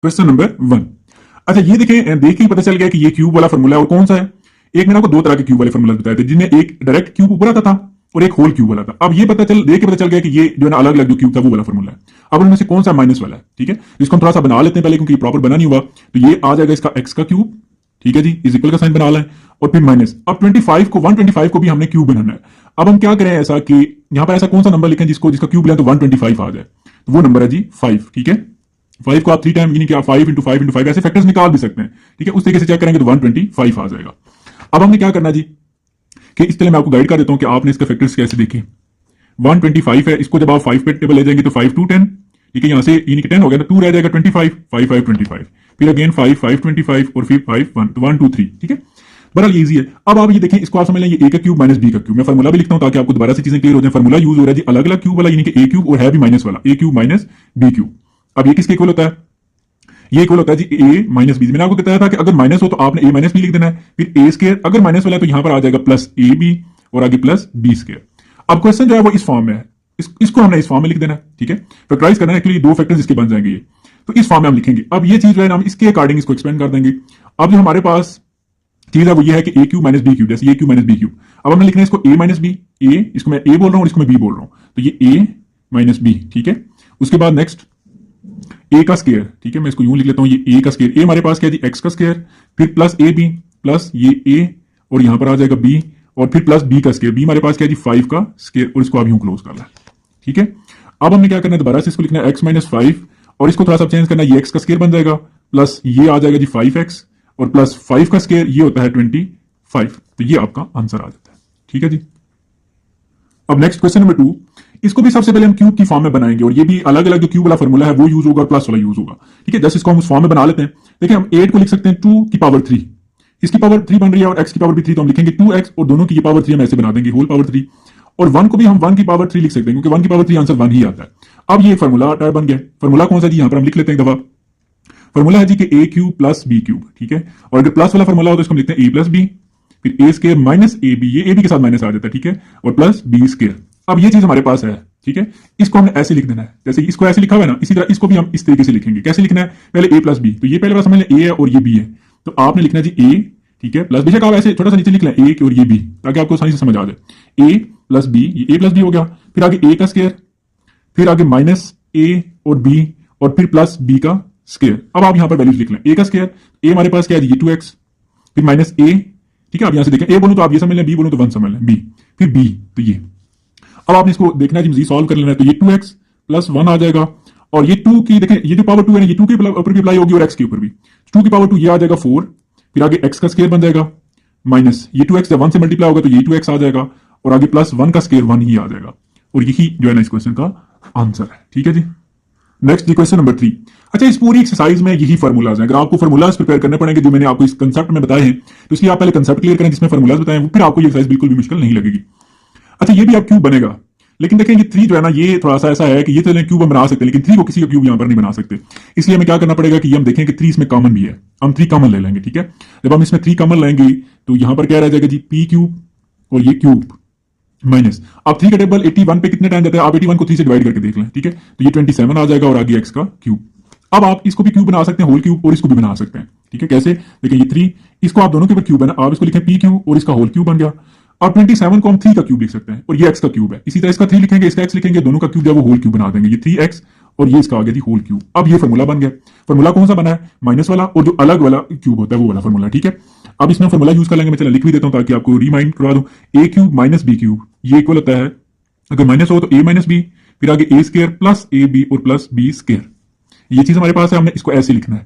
Question number 1। अच्छा ये देखें, देख के ही पता चल गया कि ये क्यूब वाला फॉर्मूला है और कौन सा है। एक मैंने आपको दो तरह के क्यूब वाले फॉर्मूला बताए थे, जिनमें एक डायरेक्ट क्यूब ऊपर आता था और एक होल क्यूब वाला था। अब ये देख के पता चल गया कि ये जो है ना अलग अलग जो क्यूब था वो वाला फॉर्मूला है। अब उनमें से कौन सा माइनस वाला है, ठीक है। इसको हम थोड़ा सा बना लेते हैं पहले, क्योंकि प्रॉपर बना नहीं हुआ। तो ये आ जाएगा इसका एक्स का क्यूब, ठीक है जी, इज इक्वल का साइन बना लें और फिर माइनस। अब 25 को 125 को भी हमने क्यूब बनाना है। अब हम क्या करें ऐसा कि यहां पर ऐसा कौन सा नंबर लिखें जिसका क्यूब लें तो 125 आ जाए। तो वो नंबर है जी 5, ठीक है। 5 को आप 3 टाइम, यानी कि आप 5 इंटू 5 इंटू 5 ऐसे फैक्टर्स निकाल भी सकते हैं, ठीक है। उस तरीके से चेक करेंगे तो 125 आ जाएगा। अब हमने क्या करना जी कि इस तरह मैं आपको गाइड कर देता हूं कि आपने इसका फैक्टर्स कैसे देखे। 125 है, इसको जब आप 5 पे टेबल ले जाएंगे तो 5 2 10, ठीक है। यहां से यानी कि 10 हो गया तो 2 रह जाएगा 25, 5 5 25, फिर अगेन 5 5 25 और फिर 5 1 तो 1 2 3, ठीक है। बहरहाल ये इजी है। अब आप ये देखें, इसको आप समझ लें ये ए का क्यूब माइनस बी का क्यूब। मैं फार्मूला भी लिखता हूं ताकि आपको दोबारा से चीजें क्लियर हो जाए। फार्मूला यूज हो रहा है जी अलग अलग क्यूब वाला, यानी कि ए क्यूब और है भी माइनस वाला, ए क्यूब माइनस बी क्यूब। अब ये किसके इक्वल होता है, ये इक्वल होता है जी ए माइनस बी। मैंने आपको बताया था कि अगर माइनस हो तो आपने ए माइनस बी लिख देना है, फिर ए स्क्वायर। अगर माइनस वाला है तो यहां पर आ जाएगा प्लस ए बी और आगे प्लस बी स्क्वायर। अब क्वेश्चन जो है वो इस फॉर्म में है, इसको हमने इस फॉर्म में लिख देना है, ठीक है। फैक्टराइज करना है, एक्चुअली दो फैक्टर्स इसके बन जाएंगे ये, तो इस फॉर्म में हम लिखेंगे। अब ये चीज जो है हम इसके अकॉर्डिंग इसको एक्सपेंड कर देंगे। अब जो हमारे पास चीज है वो ये है कि ए क्यूब माइनस बी क्यूब, जैसे ए क्यूब माइनस बी क्यूब। अब हमने लिखना है इसको ए माइनस बी, ए इसको मैं ए बोल रहा हूं और इसको मैं बी बोल रहा हूं, तो ये ए माइनस बी, ठीक है। उसके बाद नेक्स्ट ए का स्क्वायर, ठीक है। मैं इसको यूं लिख लेता हूं, ये ए का स्क्वायर, ए हमारे पास क्या है जी एक्स का स्क्वायर, फिर प्लस ए बी प्लस ये ए और यहां पर आ जाएगा बी और फिर प्लस बी का स्क्वायर। बी हमारे पास क्या है जी 5 का स्क्वायर और इसको आप यूं क्लोज कर लें, ठीक है। अब हमने क्या करना है, दोबारा से इसको लिखना है एक्स माइनस 5 और इसको थोड़ा सा चेंज करना है, ये एक्स का स्क्वायर बन जाएगा प्लस ये आ जाएगा जी 5x और प्लस 5 का स्क्वायर ये होता है 25। तो ये आपका आंसर आ जाता है, ठीक है जी। अब नेक्स्ट क्वेश्चन नंबर 2, इसको भी सबसे पहले हम क्यूब की फॉर्म में बनाएंगे और ये भी अलग अलग जो क्यूब वाला फॉर्मूला है वो यूज होगा और प्लस वाला यूज होगा, ठीक है। जस्ट इसको हम उस फॉर्म में बना लेते हैं। देखिए हम 8 को लिख सकते हैं 2 की पावर 3, इसकी पावर 3 बन रही है और x की पावर भी 3, तो हम लिखेंगे 2x और दोनों की ये पावर 3 हम ऐसे बना देंगे होल पावर 3। और 1 को भी हम 1 की पावर 3 लिख सकते हैं, क्योंकि 1 की पावर 3 आंसर 1 ही आता है। अब ये फॉर्मूला टाइप बन गया। फॉर्मूला कौन सा जी, यहां पर हम लिख लेते हैं एक दफा। फॉर्मूला है जी कि ए क्यूब प्लस बी क्यूब, ठीक है। और अगर प्लस वाला फॉर्मूला हो तो इसको हम लिखते हैं ए प्लस बी, फिर ए स्क्वायर माइनस ए बी, ये ए बी के साथ माइनस आ जाता है, ठीक है, और प्लस बी स्क्वायर। अब ये चीज हमारे पास है, ठीक है। इसको हमने ऐसे लिख देना है, जैसे इसको ऐसे लिखा हुआ है ना, इसी तरह इसको भी हम इस तरीके से लिखेंगे। कैसे लिखना है, पहले ए प्लस बी, तो ये पहले बार समझ लें ए है और ये बी है, तो आपने लिखना है जी ए, ठीक है, प्लस बेशक आप ऐसे छोटा सा नीचे लिख लें ए और ये बी, ताकि आपको आसानी से समझ आ जाए। ए प्लस बी, ये ए प्लस बी हो गया, फिर आगे ए का स्क्वायर, फिर आगे माइनस ए और बी और फिर प्लस बी का स्क्वायर। अब आप यहां पर वैल्यूज लिख लें, ए का स्क्वायर, ए हमारे पास क्या है ये 2x, फिर माइनस ए, ठीक है। आप यहां से देखें, ए बोलूं तो आप ये समझ लें, बी बोलूं तो 1 समझ लें, बी, फिर बी, तो ये। अब आपने इसको देखना है जी, मजीद सॉल्व कर लेना है, तो ये 2x प्लस 1 आ जाएगा और ये 2 की देखें, ये जो पावर 2 है ना, ये 2 के ऊपर भी अप्लाई होगी और x के ऊपर भी। 2 की पावर 2 ये आ जाएगा 4, फिर आगे x का स्क्वायर बन जाएगा माइनस ये 2x जब 1 से मल्टीप्लाई होगा तो ये 2x आ जाएगा और आगे प्लस 1 का स्क्वायर 1 ही आ जाएगा। और यही जो है ना इस क्वेश्चन का आंसर है, ठीक है जी। नेक्स्ट जी क्वेश्चन नंबर 3। अच्छा इस पूरी एक्सरसाइज में यही फार्मूलाज हैं। अगर आपको फार्मूलाज प्रिपेयर करने पड़ेंगे जो मैंने आपको इस कंसेप्ट में बताए हैं, तो इसलिए आप पहले कंसेप्ट क्लियर करें जिसमें फार्मूलाज बताए, फिर आपको ये एक्सरसाइज बिल्कुल भी मुश्किल नहीं लगेगी। अच्छा ये भी आप क्यूब बनेगा, लेकिन देखें ये 3 जो है ना, ये थोड़ा सा ऐसा है कि ये तो क्यूब हम बना सकते हैं, लेकिन 3 को किसी का क्यूब यहां पर नहीं बना सकते। इसलिए हमें क्या करना पड़ेगा कि हम देखें कि 3 इसमें कॉमन भी है, हम 3 कॉमन ले लेंगे, ठीक है। जब हम इसमें 3 कॉमन लेंगे तो यहां पर क्या रह जाएगा जी पी क्यूब और ये क्यूब माइनस। अब 3 का टेबल 81 पे कितने टाइम जाता है, आप 81 को 3 से डिवाइड करके देख लें, ठीक है। तो ये 27 आ जाएगा और आगे एक्स का क्यूब। अब आप इसको भी क्यूब बना सकते हैं होल क्यूब और इसको भी बना सकते हैं, ठीक है। कैसे, देखिए ये 3, इसको आप दोनों के ऊपर क्यूब है ना, आप इसको लिखें पी क्यूब और इसका होल क्यूब बन गया। और 27 को हम 3 का क्यूब लिख सकते हैं और ये एक्स का क्यूब है। इसी तरह इसका 3 लिखेंगे, इसका एक्स लिखेंगे, दोनों का क्यूब जो है वो होल क्यूब बना देंगे, ये 3x और ये इसका आ गया जी होल क्यूब। अब ये फॉर्मूला बन गया। फॉर्मूला कौन सा बना है, माइनस वाला, और जो अलग वाला क्यूब होता है वो वाला फॉर्मूला, ठीक है। अब इसमें फॉर्मूला यूज कर लेंगे, मैं चला लिख भी देता हूं ताकि आपको रिमाइंड करवा दूं। ए क्यूब माइनस बी क्यूब ये इक्वल होता है, अगर माइनस हो तो ए माइनस बी, फिर आगे ए स्क्वायर प्लस ए बी और प्लस बी स्क्वायर। ये चीज हमारे पास है, हमने इसको ऐसे लिखना है।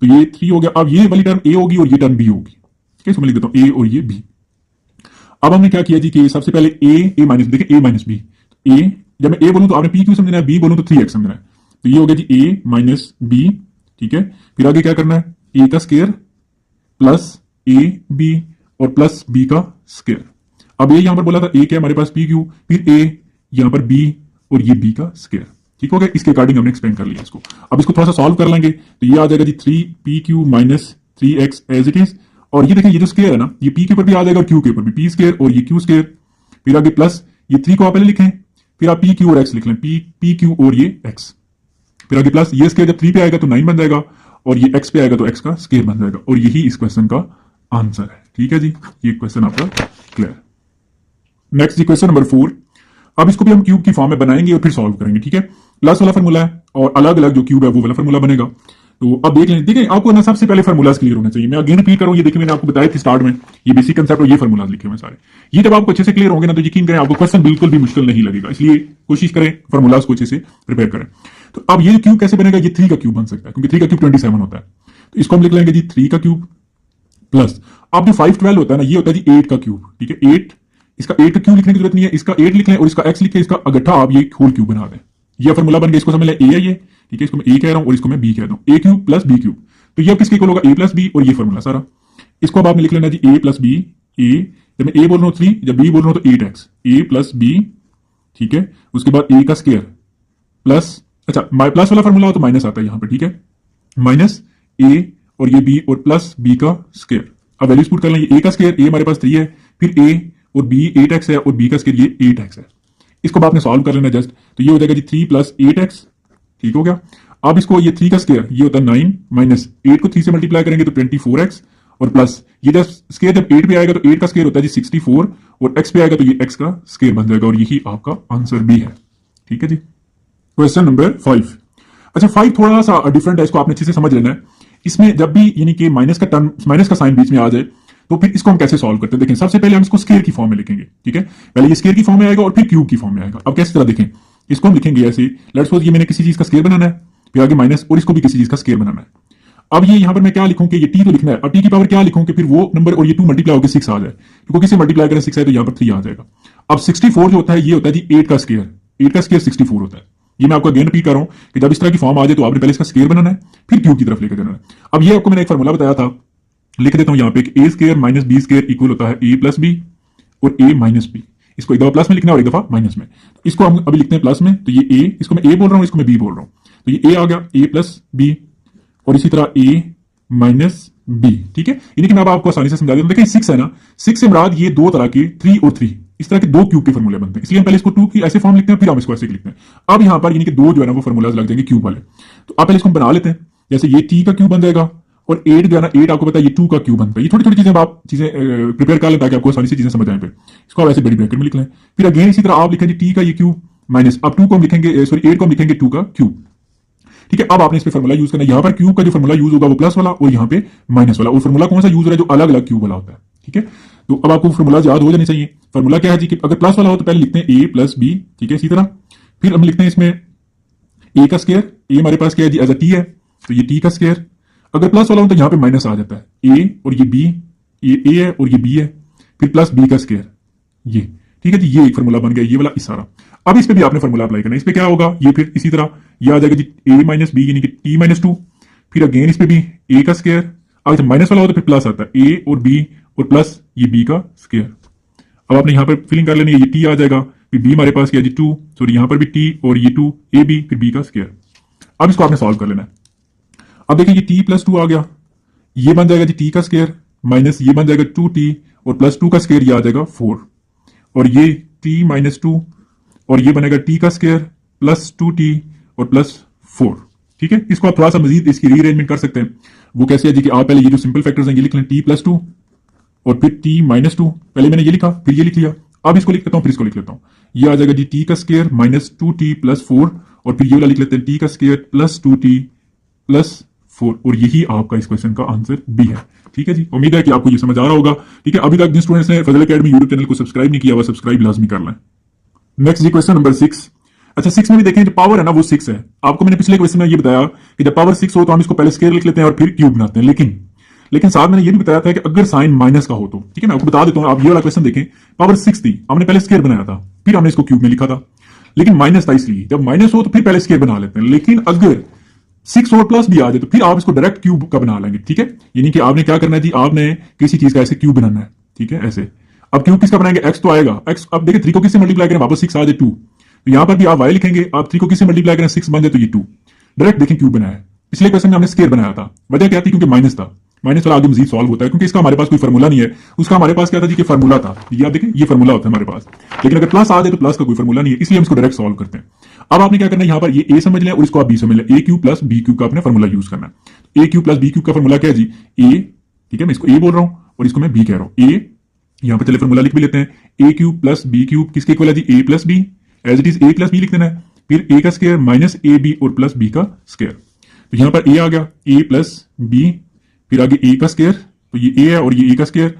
तो ये 3 हो गया। अब ये वाली टर्म ए होगी और ये टर्म बी होगी, ठीक है। इसको मैं लिख देता हूं ए और ये बी। अब हमने क्या किया जी कि सबसे पहले ए माइनस, देखिए ए माइनस बी, ए जब मैं ए बोलूं तो आपने पी क्यू समझना है, बी बोलूं तो 3x समझना है। तो ये हो गया जी ए माइनस बी, ठीक है। फिर आगे क्या करना है, ए का स्क्वायर प्लस ए बी और प्लस बी का स्क्वायर। अब ये यहां पर बोला था ए क्या हमारे पास पी क्यू, फिर ए यहां पर बी और ये बी का स्क्वायर, ठीक हो गया। इसके अकॉर्डिंग हमने एक्सपेंड कर लिया इसको। अब इसको थोड़ा सा सॉल्व कर लेंगे तो ये आ जाएगा G 3 P Q minus 3x as it is. और ये देखिए ये जो स्क्वायर है ना, ये पी के ऊपर भी आ जाएगा और क्यू के ऊपर भी, पी स्क्वायर और ये क्यू स्क्वायर। फिर आगे प्लस ये 3 को आप पहले लिखें, फिर आप पी क्यू और एक्स लिख लें, पी क्यू और ये एक्स। फिर आगे प्लस ये स्क्वायर जब 3 पे आएगा तो 9 बन जाएगा और ये x पे आएगा तो x का स्क्वायर बन जाएगा, और यही इस क्वेश्चन का आंसर है। ठीक है जी, ये क्वेश्चन आपका क्लियर। नेक्स्ट जी क्वेश्चन नंबर 4। अब इसको भी हम क्यूब की फॉर्म में बनाएंगे और फिर सॉल्व करेंगे। ठीक है, प्लस वाला फॉर्मूला है और अलग अलग जो क्यूब है वो वाला फॉर्मूला बनेगा। तो अब देख लें, देखिए आपको ना सबसे पहले फॉर्मूलाज क्लियर होना चाहिए। मैं अगेन रिपीट करूं, ये देखिए मैंने आपको बताया थी स्टार्ट में, ये बेसिक कंसेप्ट और ये फॉर्मूलाज लिखे हुए सारे। ये जब आपको अच्छे से क्लियर होंगे ना तो यकीन करें आपको क्वेश्चन बिल्कुल भी मुश्किल नहीं लगेगा। इसलिए कोशिश करें फॉर्मूलाज को अच्छे से प्रिपेयर करें। तो अब ये क्यूब कैसे बनेगा, ये 3 का क्यूब बन सकता है, क्योंकि 3 का क्यूब 27 होता है। तो इसको हम लिख लेंगे जी 3 का क्यूब प्लस, अब जो 5 12 होता है ना, ये होता है जी 8 का क्यूब। ठीक है, 8, इसका 8 का क्यूब लिखने की जरूरत नहीं है, इसका 8 लिख लें और इसका x लिखें, इसका अगट्ठा आप ये होल क्यूब बना दें। ये फॉर्मूला बन गया, इसको समझ लें a है ये। ठीक है, इसको मैं a कह रहा हूं और इसको मैं b कह रहा हूं, a cube plus b cube. तो ये अब किसके इक्वल होगा, a प्लस b, और ये फॉर्मूला सारा। इसको अब आपने लिख लेना जी a प्लस b, a, जब मैं a बोल रहा हूं 3, जब b बोल रहा हूं तो 8x, a प्लस b। ठीक है, उसके बाद a का स्क्वायर प्लस, अच्छा प्लस वाला फॉर्मूला हो तो माइनस आता है यहां पर। ठीक है, माइनस a और ये b और प्लस b का स्क्वायर। अब वैल्यूज पुट कर लें, ये a का स्क्वायर, a हमारे पास 3 है, फिर a और b 8x है और b का स्क्वायर ये 8x है। इसको आपने सॉल्व कर लेना जस्ट, तो ये हो जाएगा जी 3 प्लस 8x। ठीक हो गया। अब इसको ये 3 का स्क्वायर ये होता है 9, माइनस 8 को 3 से मल्टीप्लाई करेंगे तो 24x, और प्लस ये जब स्क्वायर जब 8 पे आएगा तो 8 का स्क्वायर होता है जी 64, और x पे आएगा तो ये x का स्क्वायर बन जाएगा, और यही आपका आंसर भी है। ठीक है जी, क्वेश्चन नंबर 5। अच्छा 5 थोड़ा सा डिफरेंट है, इसको आपने अच्छे से समझ लेना है। इसमें जब भी यानी कि माइनस का टर्म, माइनस का साइन बीच में आ जाए तो फिर इसको हम कैसे सॉल्व करते हैं। देखें, सबसे पहले हम इसको स्क्वायर की फॉर्म में लिखेंगे। ठीक है, पहले ये स्क्वायर की फॉर्म में आएगा और फिर क्यूब की फॉर्म में आएगा। अब कैसे तरह देखें, इसको हम लिखेंगे ऐसे, लेट्स सपोज ये मैंने किसी चीज का स्क्वायर बनाना है, फिर आगे माइनस, और इसको भी किसी चीज का स्क्वायर बनाना है। अब ये यहां पर मैं क्या लिखूं कि ये टी तो लिखना है, और टी की पावर क्या लिखूं कि फिर वो नंबर और ये 2 मल्टीप्लाई होकर 6 आ जाए, क्योंकि किसी मल्टीप्लाई करें 6 है तो यहां पर 3 आ जाएगा। अब 64 जो होता है ये होता है जी 8 का स्क्वायर, 8 का स्क्वायर 64 होता है। ये मैं आपको अगेन रिपीट कर रहा हूं कि जब इस तरह की फॉर्म आ जाए तो आपने पहले इसका स्क्वायर बनाना है, फिर क्यूब की तरफ लेकर जाना है। अब ये आपको मैंने एक फॉर्मूला बताया था, लिख देता हूं यहां पे, A square minus B square equal होता है ए प्लस बी और ए माइनस बी। इसको एक दफा प्लस में लिखना है और एक दफा माइनस में। इसको हम अभी लिखते हैं प्लस में, तो ये ए, इसको मैं ए बोल रहा हूं, इसको मैं बी बोल रहा हूं, तो ये ए आ गया ए प्लस बी, और इसी तरह ए माइनस बी। ठीक है, यानी कि मैं अब आपको आसानी से समझा देता हूं। देखिए 6 है ना, 6 से मुराद ये दो तरह के 3 और 3, इस तरह के दो क्यूब के फॉर्मूले बनते हैं, इसलिए हम पहले इसको 2 की ऐसे फॉर्म लिखते हैं, फिर हम इसको ऐसे लिखते हैं। अब यहां पर यानी कि दो जो है ना वो फॉर्मूलाज लग जाएंगे क्यूब वाले। तो आप पहले इसको बना लेते हैं, जैसे ये t का क्यूब बन जाएगा, और 8 जो है ना 8 आपको पता है ये 2 का क्यूब बनता है। ये छोटी छोटी चीजें आप चीजें प्रिपेयर कर लें ताकि आपको आसानी से चीजें समझ आए। फिर इसको आप ऐसे बड़ी ब्रैकेट में लिख लें, फिर अगेन इसी तरह आप लिखेंगे t का ये क्यूब माइनस, अब 2 को हम लिखेंगे, सॉरी 8 को हम लिखेंगे 2 का क्यूब। ठीक है, अब आपने इस पे फॉर्मूला यूज करना है, यहां पर क्यूब का जो फॉर्मूला यूज होगा वो प्लस वाला, और यहां पे माइनस वाला। और फॉर्मूला कौन सा यूज हो रहा है, जो अलग अलग क्यूब वाला होता है। ठीक है, तो अब आपको फॉर्मूला याद हो जानी चाहिए। फॉर्मूला क्या है जी कि अगर प्लस वाला हो तो पहले लिखते हैं ए प्लस बी। ठीक है, इसी तरह फिर हम लिखते हैं इसमें ए का स्क्वायर, ए हमारे पास क्या है जी एज अ टी है, तो ये टी का स्क्वायर। अगर प्लस वाला हो तो यहां पे माइनस आ जाता है, ए और ये बी, ये ए है और ये बी है, फिर प्लस बी का स्क्वायर ये। ठीक है जी, ये एक फॉर्मूला बन गया, ये वाला इस सारा। अब इस पे भी आपने फॉर्मूला अप्लाई करना है, इस पे क्या होगा, ये फिर इसी तरह ये आ जाएगा जी ए माइनस बी यानी कि टी माइनस 2, फिर अगेन इस पे भी ए का स्क्वायर। अब जब माइनस वाला हो तो फिर प्लस आता है, ए और बी और प्लस ये बी का स्क्वायर। अब आपने यहाँ पर फिलिंग कर लेनी है, ये टी आ जाएगा, फिर बी हमारे पास क्या जी 2, सॉरी यहाँ पर भी टी और ये 2 ए बी फिर बी का स्क्वायर। अब इसको आपने सॉल्व कर लेना है। अब देखिए ये टी प्लस 2 आ गया, ये बन जाएगा जी टी का स्क्वायर, माइनस ये बन जाएगा 2t और प्लस 2 का स्क्वायर ये आ जाएगा 4, और ये t माइनस 2 और ये बनेगा t का स्क्वायर प्लस 2t और प्लस 4। ठीक है, इसको आप थोड़ा सा मजीद इसकी रीअरेंजमेंट कर सकते हैं। वो कैसे है जी कि आप पहले ये जो सिंपल फैक्टर्स हैं ये लिख लें, t प्लस 2 और फिर t माइनस 2, पहले मैंने ये लिखा फिर ये लिख लिया, अब इसको लिख लेता हूं फिर इसको लिख लेता हूं, ये आ जाएगा जी t का स्क्वायर माइनस 2t प्लस 4, और फिर ये वाला लिख लेते हैं t का स्क्वायर प्लस 2t प्लस 4, और यही आपका इस क्वेश्चन का आंसर भी है। ठीक है जी, उम्मीद है कि आपको ये समझ आ रहा होगा। ठीक है, अभी तक जिन स्टूडेंट्स ने फजल एकेडमी यूट्यूब चैनल को सब्सक्राइब नहीं किया हुआ सब्सक्राइब लाजमी कर लें। नेक्स्ट जी क्वेश्चन नंबर 6। अच्छा 6 में भी देखें जो पावर है ना वो 6 है। आपको मैंने पिछले क्वेश्चन में ये बताया कि जब पावर 6 हो तो हम इसको पहले स्क्वायर लिख लेते हैं और फिर क्यूब बनाते हैं, लेकिन साथ मैंने ये भी बताया था कि अगर साइन माइनस का हो तो, ठीक है मैं आपको बता देता हूं, आप ये वाला क्वेश्चन देखें, पावर 6 थी, हमने पहले स्क्वायर बनाया था, फिर हमने इसको क्यूब में लिखा था, लेकिन माइनस था, इसलिए जब माइनस हो तो फिर पहले स्क्वायर बना लेते हैं। लेकिन अगर 6 और प्लस भी आ जाए तो फिर आप इसको डायरेक्ट क्यूब का बना लेंगे। ठीक है, यानी कि आपने क्या करना है जी, आपने किसी चीज का ऐसे क्यूब बनाना है। ठीक है, ऐसे अब क्यूब किसका बनाएंगे, एक्स तो आएगा, एक्स अब देखिए 3 को किससे मल्टीप्लाई करें, वापस 6 आ जाए 2, तो यहां पर भी आप वाई लिखेंगे, आप 3 को किससे मल्टीप्लाई करें 6 बन जाए तो ये 2, डायरेक्ट देखें क्यूब बनाया है। पिछले क्वेश्चन में हमने स्क्वायर बनाया था, वजह क्या थी, क्योंकि माइनस था, माइनस वाला आगे मजीद सॉल्व होता है, क्योंकि इसका हमारे पास कोई फार्मूला नहीं है, उसका हमारे पास क्या था जी कि फार्मूला था, ये आप देखें ये फार्मूला होता है हमारे पास, लेकिन अगर प्लस आ जाए तो प्लस का कोई फार्मूला नहीं है, इसलिए हम इसको डायरेक्ट सॉल्व करते हैं। अब आपने क्या करना है, यहां पर ये ए समझ लें और इसको आप बी समझ लें, ए क्यूब प्लस बी क्यूब का आपने फार्मूला यूज करना है। ए क्यूब प्लस बी क्यूब का फॉर्मूला क्या है जी, ए, ठीक है, मैं इसको ए बोल रहा हूं और इसको मैं बी कह रहा हूं। ए, यहां पर चले फॉर्मूला लिख भी लेते हैं, A cube plus B cube किसके इक्वल है जी, A plus B, as it is A plus B लिख देना है, फिर ए का स्क्वायर माइनस ए बी और प्लस बी का स्क्वायर। तो यहां पर ए आ गया, ए प्लस बी, फिर आगे ए का स्क्वायर, तो ये ए है और ये ए का स्क्वायर,